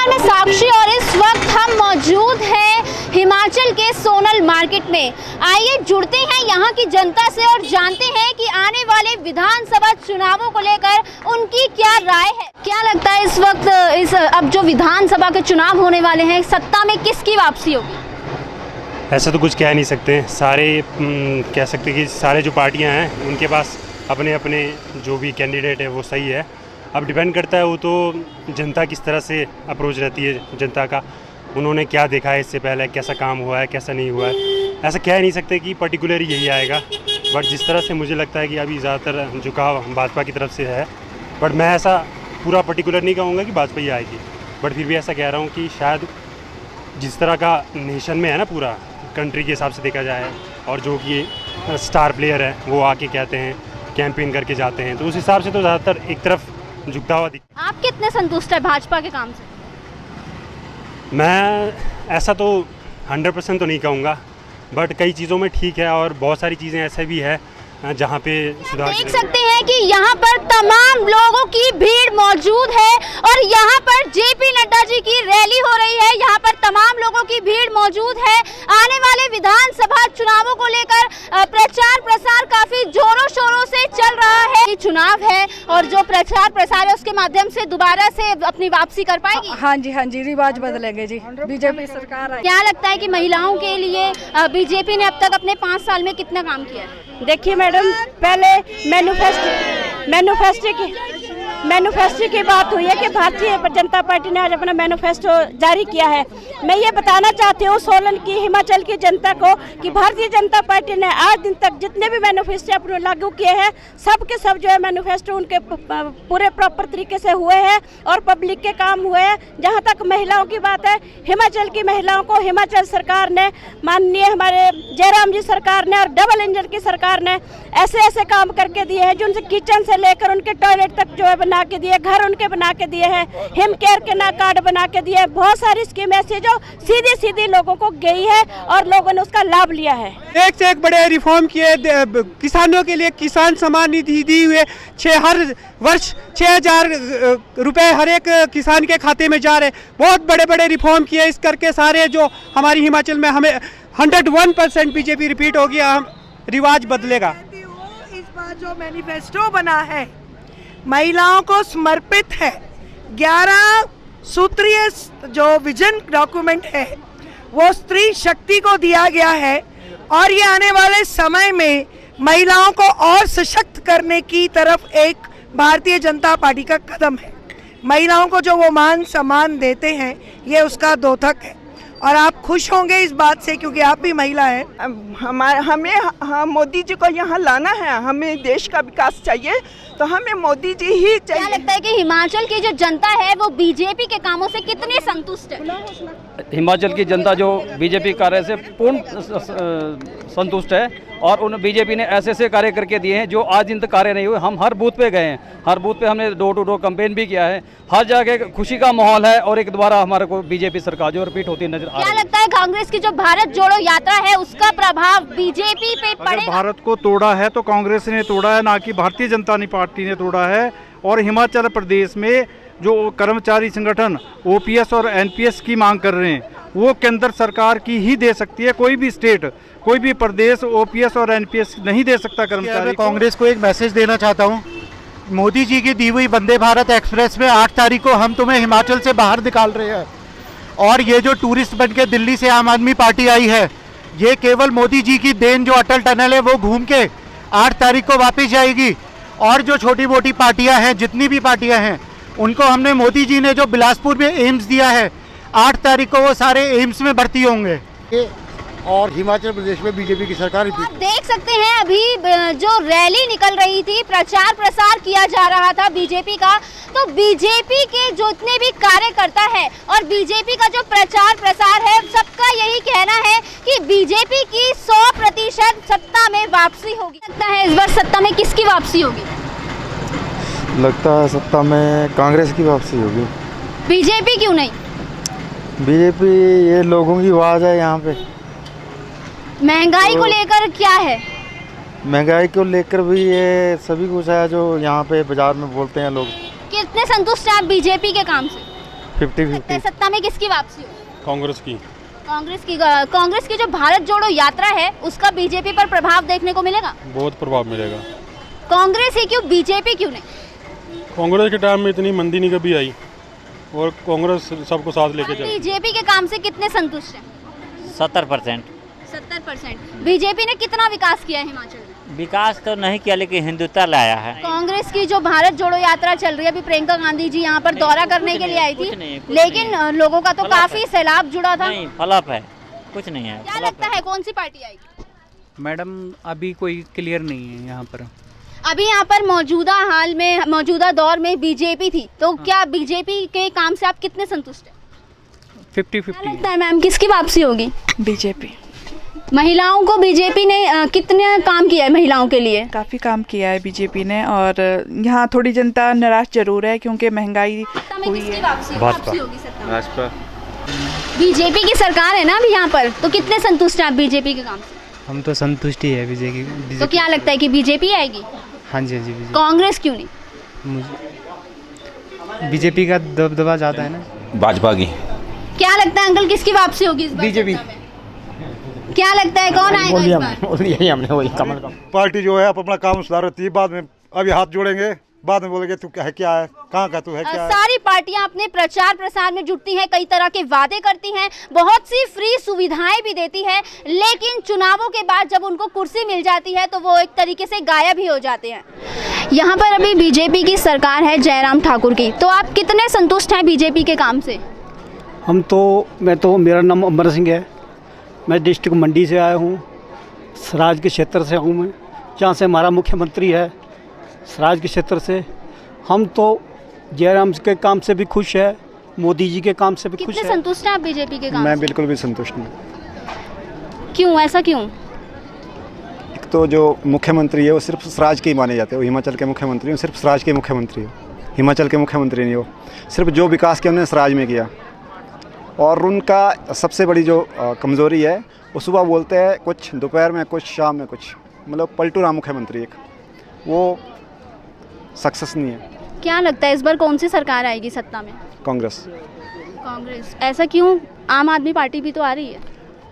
नमस्कार, मैं साक्षी और इस वक्त हम मौजूद हैं हिमाचल के सोनल मार्केट में। आइए जुड़ते हैं यहाँ की जनता से और जानते हैं कि आने वाले विधानसभा चुनावों को लेकर उनकी क्या राय है। क्या लगता है इस वक्त अब जो विधानसभा के चुनाव होने वाले हैं, सत्ता में किसकी वापसी होगी? ऐसा तो कुछ कह नहीं सकते। सारे कह सकते हैं कि सारे जो पार्टियां हैं उनके पास अपने अपने जो भी कैंडिडेट है वो सही है। अब डिपेंड करता है वो तो जनता किस तरह से अप्रोच रहती है जनता का, उन्होंने क्या देखा है इससे पहले, कैसा काम हुआ है कैसा नहीं हुआ है। ऐसा कह नहीं सकते कि पर्टिकुलर यही आएगा, बट जिस तरह से मुझे लगता है कि अभी ज़्यादातर झुकाव भाजपा की तरफ से है। बट मैं ऐसा पूरा पर्टिकुलर नहीं कहूँगा कि भाजपा ही आएगी, बट फिर भी ऐसा कह रहा हूँ कि शायद जिस तरह का नेशन में है ना, पूरा कंट्री के हिसाब से देखा जाए, और जो कि स्टार प्लेयर है वो आके कहते हैं कैंपेन करके जाते हैं, तो उस हिसाब से तो ज़्यादातर एक तरफ झुकता हुआ दिख। आप कितने संतुष्ट है भाजपा के काम से? मैं ऐसा तो 100% तो नहीं कहूँगा, बट कई चीज़ों में ठीक है और बहुत सारी चीज़ें ऐसे भी है जहाँ पे सुधार। देख सकते हैं कि यहाँ पर तमाम लोगों की भीड़ मौजूद है और यहाँ पर जेपी नड्डा जी की रैली हो रही है। यहाँ पर तमाम लोगों की भीड़ मौजूद है। आने वाले विधानसभा चुनावों को लेकर प्रचार प्रसार काफी जोरों शोरों से चल रहा है। चुनाव है और जो प्रचार प्रसार है उसके माध्यम से दोबारा से अपनी वापसी कर पाएगी। हाँ जी, रिवाज बदलेंगे जी, बीजेपी सरकार आई। क्या लगता है कि महिलाओं के लिए बीजेपी ने अब तक अपने 5 साल में कितना काम किया है? देखिए मैडम, पहले मैनिफेस्टो की बात हुई है कि भारतीय जनता पार्टी ने आज अपना मैनिफेस्टो जारी किया है। मैं ये बताना चाहती हूँ सोलन की, हिमाचल की जनता को कि भारतीय जनता पार्टी ने आज दिन तक जितने भी मैनिफेस्टो अपने लागू किए हैं, सब के सब जो है मैनिफेस्टो उनके पूरे प्रॉपर तरीके से हुए हैं और पब्लिक के काम हुए हैं। जहाँ तक महिलाओं की बात है, हिमाचल की महिलाओं को हिमाचल सरकार ने, माननीय हमारे जयराम जी सरकार ने और डबल इंजन की सरकार ने ऐसे काम करके दिए हैं, जो उनसे किचन से लेकर उनके टॉयलेट तक जो है बना के दिए, घर उनके बना के दिए हैं, हिम केयर के ना कार्ड बना के दिए। बहुत सारी स्कीम ऐसी जो सीधी लोगों को गई है और लोगों ने उसका लाभ लिया है। एक से एक बड़े रिफॉर्म किए, किसानों के लिए किसान सम्मान निधि दी हुए, हर वर्ष 6,000 रुपए हर एक किसान के खाते में जा रहे। बहुत बड़े रिफॉर्म किए। इस करके सारे जो हमारी हिमाचल में हमें 101% बीजेपी रिपीट होगी, हम रिवाज बदलेगा। इस बार जो मैनिफेस्टो बना है महिलाओं को समर्पित है। 11 सूत्रीय जो विजन डॉक्यूमेंट है वो स्त्री शक्ति को दिया गया है और ये आने वाले समय में महिलाओं को और सशक्त करने की तरफ एक भारतीय जनता पार्टी का कदम है। महिलाओं को जो वो मान सम्मान देते हैं ये उसका द्योतक है और आप खुश होंगे इस बात से क्योंकि आप भी महिला हैं। हमें मोदी जी को यहाँ लाना है, हमें देश का विकास चाहिए तो हमें मोदी जी ही चाहिए। क्या लगता है कि हिमाचल की जो जनता है वो बीजेपी के कामों से कितनी संतुष्ट है? हिमाचल की जनता जो बीजेपी कार्य से पूर्ण संतुष्ट है और उन बीजेपी ने ऐसे कार्य करके दिए हैं जो आज दिन तक कार्य नहीं हुए। हम हर बूथ पे गए हैं, हर बूथ पे हमने डोर टू डोर कैंपेन भी किया है। हर जगह खुशी का माहौल है और एक दोबारा हमारे को बीजेपी सरकार जो रिपीट होती नजर आ रही है। क्या लगता है कांग्रेस की जो भारत जोड़ो यात्रा है उसका प्रभाव बीजेपी पे पड़ेगा? अगर भारत को तोड़ा है तो कांग्रेस ने तोड़ा है, ना कि भारतीय जनता पार्टी ने तोड़ा है। और हिमाचल प्रदेश में जो कर्मचारी संगठन ओपीएस और एनपीएस की मांग कर रहे हैं वो केंद्र सरकार की ही दे सकती है। कोई भी स्टेट, कोई भी प्रदेश ओपीएस और एनपीएस नहीं दे सकता कर्मचारी। मैं कांग्रेस को एक मैसेज देना चाहता हूं। मोदी जी की दी हुई वंदे भारत एक्सप्रेस में 8 तारीख को हम तुम्हें हिमाचल से बाहर निकाल रहे हैं और ये जो टूरिस्ट बन के दिल्ली से आम आदमी पार्टी आई है, ये केवल मोदी जी की देन। जो अटल टनल है वो घूम के 8 तारीख को वापस जाएगी और जो छोटी मोटी पार्टियां हैं, जितनी भी पार्टियां हैं, उनको हमने, मोदी जी ने जो बिलासपुर में एम्स दिया है, 8 तारीख को वो सारे एम्स में भर्ती होंगे। और हिमाचल प्रदेश में बीजेपी की सरकार। आप देख सकते हैं अभी जो रैली निकल रही थी, प्रचार प्रसार किया जा रहा था बीजेपी का, तो बीजेपी के जो इतने भी कार्यकर्ता है और बीजेपी का जो प्रचार प्रसार है, सबका यही कहना है कि बीजेपी की 100% सत्ता में वापसी होगी। लगता है इस बार सत्ता में किसकी वापसी होगी? लगता है सत्ता में कांग्रेस की वापसी होगी। बीजेपी क्यों नहीं? बीजेपी ये लोगों की आवाज़ है यहाँ पे। महंगाई को लेकर क्या है? महंगाई को लेकर भी ये सभी कुछ है जो यहाँ पे बाजार में बोलते हैं लोग। कितने संतुष्ट हैं आप बीजेपी के काम से? लगता है सत्ता में किसकी वापसी हो? कांग्रेस की। कांग्रेस की जो भारत जोड़ो यात्रा है उसका बीजेपी पर प्रभाव देखने को मिलेगा? बहुत प्रभाव मिलेगा। कांग्रेस ही क्यों, बीजेपी क्यों नहीं? कांग्रेस के टाइम में इतनी मंदी नहीं कभी आई और कांग्रेस सबको साथ लेके चली। बीजेपी के काम से कितने संतुष्ट हैं? 70%। 70%। बीजेपी ने कितना विकास किया है हिमाचल में? विकास तो नहीं किया लेकिन हिंदुत्व लाया है। कांग्रेस की जो भारत जोड़ो यात्रा चल रही है, अभी प्रियंका गांधी जी यहाँ पर दौरा करने के लिए आई थी, लेकिन लोगों का तो काफी सैलाब जुड़ा था। नहीं, फ्लॉप है, कुछ नहीं है। क्या लगता है कौन सी पार्टी आएगी? मैडम अभी कोई क्लियर नहीं है यहाँ पर। अभी यहाँ पर मौजूदा दौर में बीजेपी थी, तो क्या बीजेपी के काम से आप कितने संतुष्ट हैं? 50-50। क्या लगता है मैम किसकी वापसी होगी? बीजेपी। महिलाओं को बीजेपी ने कितने काम किया है महिलाओं के लिए? काफ़ी काम किया है बीजेपी ने, और यहाँ थोड़ी जनता निराश जरूर है क्योंकि महंगाई हुई है। भाजपा। बीजेपी की सरकार है ना अभी यहाँ पर, तो कितने संतुष्ट हैं आप बीजेपी के काम से? हम तो संतुष्ट ही है बीजेपी। तो क्या लगता है कि बीजेपी आएगी? हाँ जी, हाँ जी। कांग्रेस क्यों नहीं? बीजेपी का दबदबा ज़्यादा है ना। भाजपा की। क्या लगता है अंकल किसकी वापसी होगी इस बार? बीजेपी। क्या लगता है कौन आएगा इस बार? यही हमने वही कमल का। पार्टी जो है अपना काम सुधार रही है, बाद में अभी हाथ जोड़ेंगे, बाद में बोलेंगे तू क्या है, क्या है, कहाँ का तू है, क्या है। सारी पार्टियां अपने प्रचार प्रसार में जुटती हैं, कई तरह के वादे करती हैं, बहुत सी फ्री सुविधाएं भी देती है, लेकिन चुनावों के बाद जब उनको कुर्सी मिल जाती है तो वो एक तरीके से गायब ही हो जाते हैं। यहाँ पर अभी बीजेपी की सरकार है जयराम ठाकुर की, तो आप कितने संतुष्ट हैं बीजेपी के काम से? मेरा नाम अमर सिंह है, मैं डिस्ट्रिक्ट मंडी से आया हूँ, सराज के क्षेत्र से हूँ मैं, जहाँ से हमारा मुख्यमंत्री है, सराज के क्षेत्र से। हम तो जयराम के काम से भी खुश है, मोदी जी के काम से भी खुश है। कितने संतुष्ट हैं आप बीजेपी के काम मैं से? बिल्कुल भी संतुष्ट नहीं। क्यों, ऐसा क्यों? एक तो जो मुख्यमंत्री है वो सिर्फ स्वराज के ही माने जाते हैं, वो हिमाचल के मुख्यमंत्री हैं, सिर्फ स्वराज के मुख्यमंत्री हो, हिमाचल के मुख्यमंत्री नहीं हो। सिर्फ जो विकास किया उन्होंने स्वराज में किया, और उनका सबसे बड़ी जो कमज़ोरी है वो सुबह बोलते हैं कुछ, दोपहर में कुछ, शाम में कुछ, मतलब पलटू राम मुख्यमंत्री, एक वो सक्सेस नहीं है। क्या लगता है इस बार कौन सी सरकार आएगी सत्ता में? कांग्रेस। कांग्रेस, ऐसा क्यों? आम आदमी पार्टी भी तो आ रही है।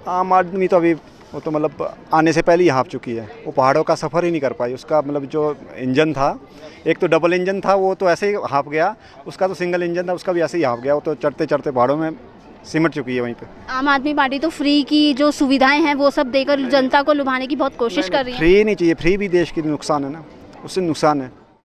आम आदमी तो अभी वो तो मतलब आने से पहले ही हाँप चुकी है, वो पहाड़ों का सफ़र ही नहीं कर पाई। उसका मतलब जो इंजन था, एक तो डबल इंजन था, वो तो ऐसे ही हाँप गया, उसका तो सिंगल इंजन था, उसका भी ऐसे ही हाँप गया, वो तो चढ़ते चढ़ते पहाड़ों में सिमट चुकी है वहीं पे। आम आदमी पार्टी तो फ्री की जो सुविधाएं हैं वो सब देकर जनता को लुभाने की बहुत कोशिश कर रही है। फ्री नहीं चाहिए, फ्री भी देश के नुकसान है ना, उससे नुकसान है।